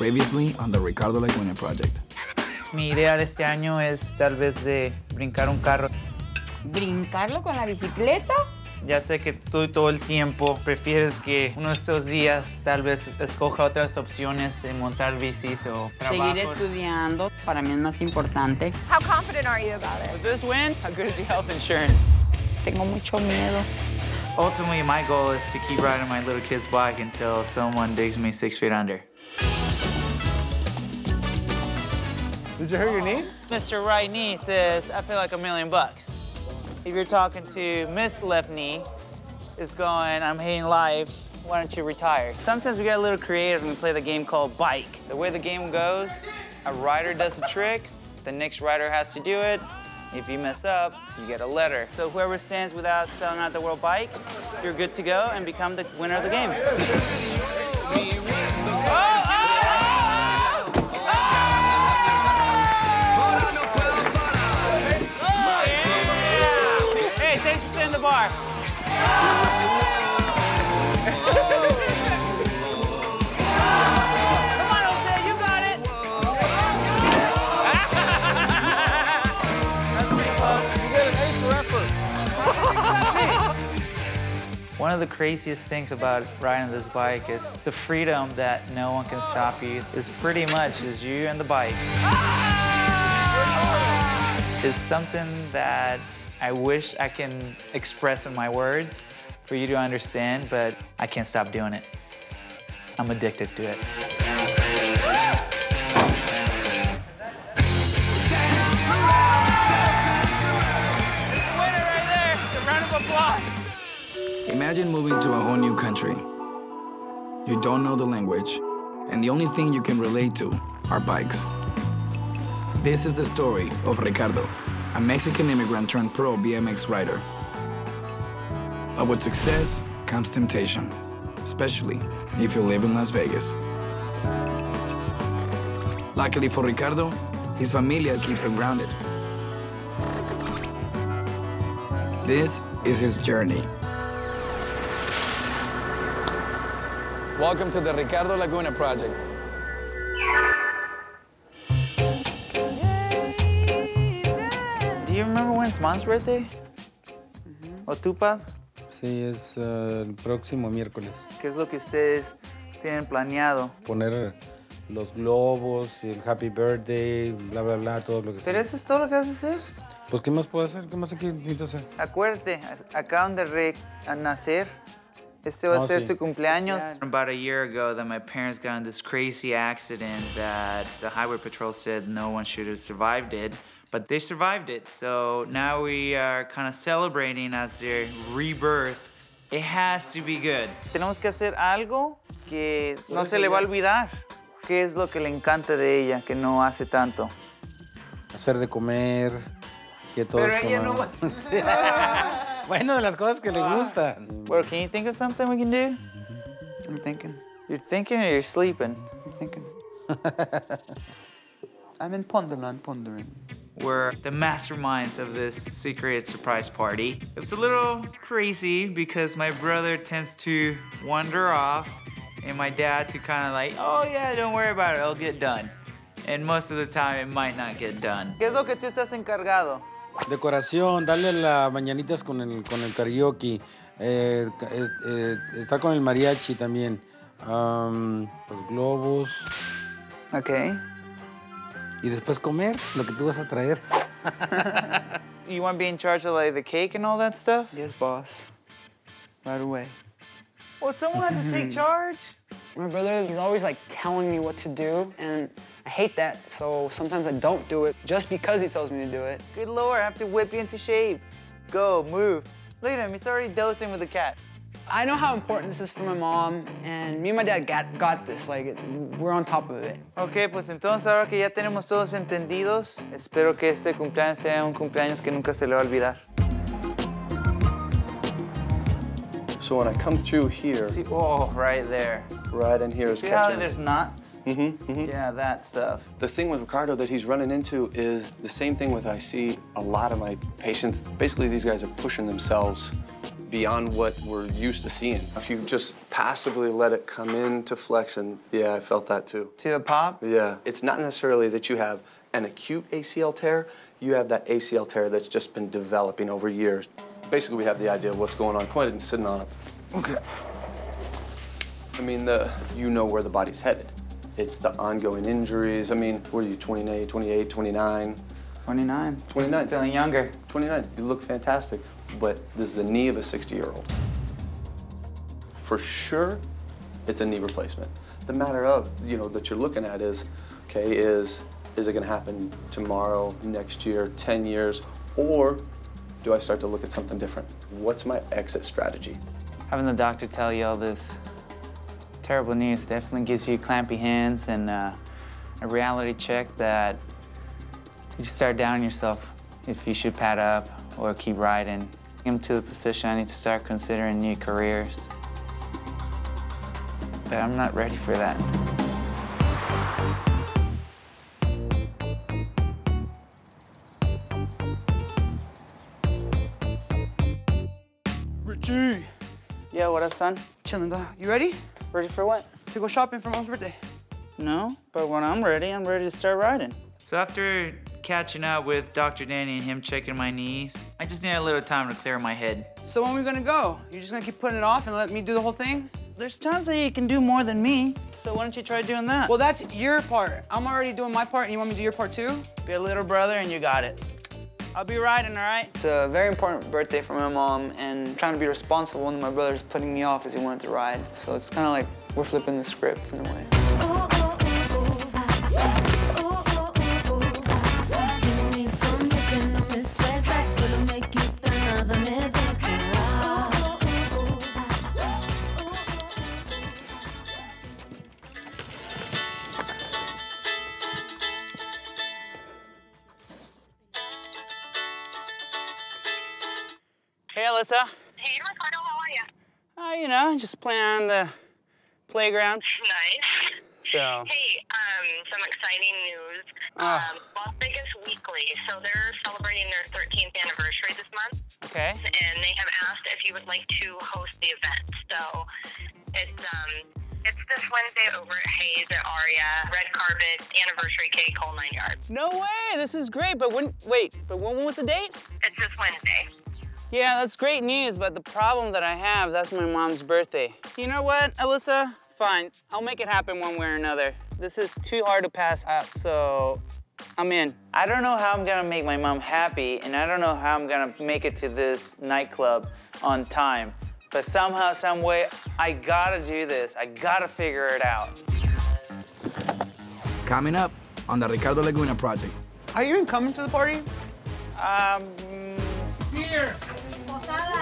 Previously on the Ricardo Laguna project. Mi idea de este año es tal vez de brincar un carro. ¿Brincarlo con la bicicleta? Ya sé que tú todo el tiempo prefieres que uno de estos días tal vez escoja otras opciones en montar bicis o trabajos. Seguir estudiando, para mí es más importante. How confident are you about it? With this win, how good is your health insurance? Tengo mucho miedo. Ultimately, my goal is to keep riding my little kid's bike until someone digs me 6 feet under. Did you hurt your knee? Mr. Right Knee says, I feel like $1 million. If you're talking to Miss Left Knee, it's going, I'm hating life, why don't you retire? Sometimes we get a little creative and we play the game called bike. The way the game goes, a rider does a trick, the next rider has to do it. If you mess up, you get a letter. So whoever stands without spelling out the word bike, you're good to go and become the winner of the game. Thanks for setting the bar. Come on, Jose, you got it. That's pretty close. You get an A for effort. One of the craziest things about riding this bike is the freedom that no one can stop you. It's pretty much just you and the bike. It's something that I wish I can express in my words for you to understand, but I can't stop doing it. I'm addicted to it. It's the winner right there. A round of applause. Imagine moving to a whole new country. You don't know the language, and the only thing you can relate to are bikes. This is the story of Ricardo, a Mexican immigrant turned pro BMX rider. But with success comes temptation, especially if you live in Las Vegas. Luckily for Ricardo, his familia keeps him grounded. This is his journey. Welcome to the Ricardo Laguna project. Do you remember when it's Mom's birthday? ¿O Tupac? Sí, es el próximo miércoles. ¿Qué es lo que ustedes tienen planeado? Poner los globos, el happy birthday, bla, bla, bla, todo lo que sea. ¿Pero eso es todo lo que vas a hacer? Pues, ¿qué más puedo hacer? ¿Qué más aquí necesitas hacer? Acuérdate, acaban de nacer. Este va a ser su cumpleaños. About a year ago, that my parents got in this crazy accident that the highway patrol said no one should have survived it. But they survived it, so now we are kind of celebrating as their rebirth. It has to be good. Tenemos que hacer algo que no se le va a olvidar. ¿Qué es lo que le encanta de ella, que no hace tanto? Hacer de comer, que todos Pero ella no va... Bueno, de las cosas que le gustan. Well, can you think of something we can do? I'm thinking. You're thinking or you're sleeping? I'm thinking. I'm in Ponderland, pondering. We're the masterminds of this secret surprise party. It was a little crazy because my brother tends to wander off and my dad to kind of like, oh yeah, don't worry about it, it'll get done. And most of the time, it might not get done. ¿Qué es lo que tú estás encargado? Decoración, darle las mañanitas con el karaoke, estar con el mariachi también, los globos. Okay. Y después comer lo que tú vas a traer. You want to be in charge of like the cake and all that stuff? Yes, boss. Right away. Well, someone has to take charge. My brother, he's always like telling me what to do, and I hate that, so sometimes I don't do it just because he tells me to do it. Good Lord, I have to whip you into shape. Go, move. Look at him, he's already dosing with the cat. I know how important this is for my mom, and me and my dad got this. Like, we're on top of it. Ok, pues entonces ahora que ya tenemos todos entendidos, espero que este cumpleaños sea un cumpleaños que nunca se le va a olvidar. So when I come through here, See, oh, right there. right in here is See how catching. there's knots? Yeah, that stuff. The thing with Ricardo that he's running into is the same thing with I see a lot of my patients. Basically, these guys are pushing themselves beyond what we're used to seeing. If you just passively let it come into flexion, yeah, I felt that too. See the pop? Yeah. It's not necessarily that you have an acute ACL tear, you have that ACL tear that's just been developing over years. Basically, we have the idea of what's going on. Go ahead and sit on it. Okay. I mean, you know where the body's headed. It's the ongoing injuries. I mean, what are you, 28, 29? 29. 29. Feeling younger. 29. You look fantastic. But this is the knee of a 60-year-old. For sure, it's a knee replacement. The matter of, that you're looking at is, okay, is it going to happen tomorrow, next year, 10 years, or do I start to look at something different? What's my exit strategy? Having the doctor tell you all this terrible news definitely gives you clampy hands and a reality check that you just start doubting yourself if you should pad up or keep riding. I'm to the position I need to start considering new careers. But I'm not ready for that. Richie! Yeah, what up, son? Chilling, dog. You ready? Ready for what? To go shopping for Mom's birthday. No, but when I'm ready to start riding. So after catching up with Dr. Danny and him checking my knees, I just need a little time to clear my head. So when are we gonna go? You just gonna keep putting it off and let me do the whole thing? There's times that you can do more than me, so why don't you try doing that? Well, that's your part. I'm already doing my part, and you want me to do your part too? Be a little brother and you got it. I'll be riding, all right? It's a very important birthday for my mom, and I'm trying to be responsible when my brother's putting me off because he wanted to ride. So it's kind of like we're flipping the script in a way. Hey, Alyssa. Hey, Ricardo, how are you? Just playing on the playground. Nice. So. Hey, some exciting news. Las Vegas Weekly, so they're celebrating their 13th anniversary this month. Okay. And they have asked if you would like to host the event. So it's this Wednesday over at Hayes at Aria. Red carpet, anniversary cake, whole 9 yards. No way, this is great, but when was the date? It's this Wednesday. Yeah, that's great news, but the problem that I have, that's my mom's birthday. You know what, Alyssa? Fine, I'll make it happen one way or another. This is too hard to pass up, so I'm in. I don't know how I'm gonna make my mom happy, and I don't know how I'm gonna make it to this nightclub on time. But somehow, some way, I gotta do this. I gotta figure it out. Coming up on the Ricardo Laguna project. Are you even coming to the party? Here. Posada.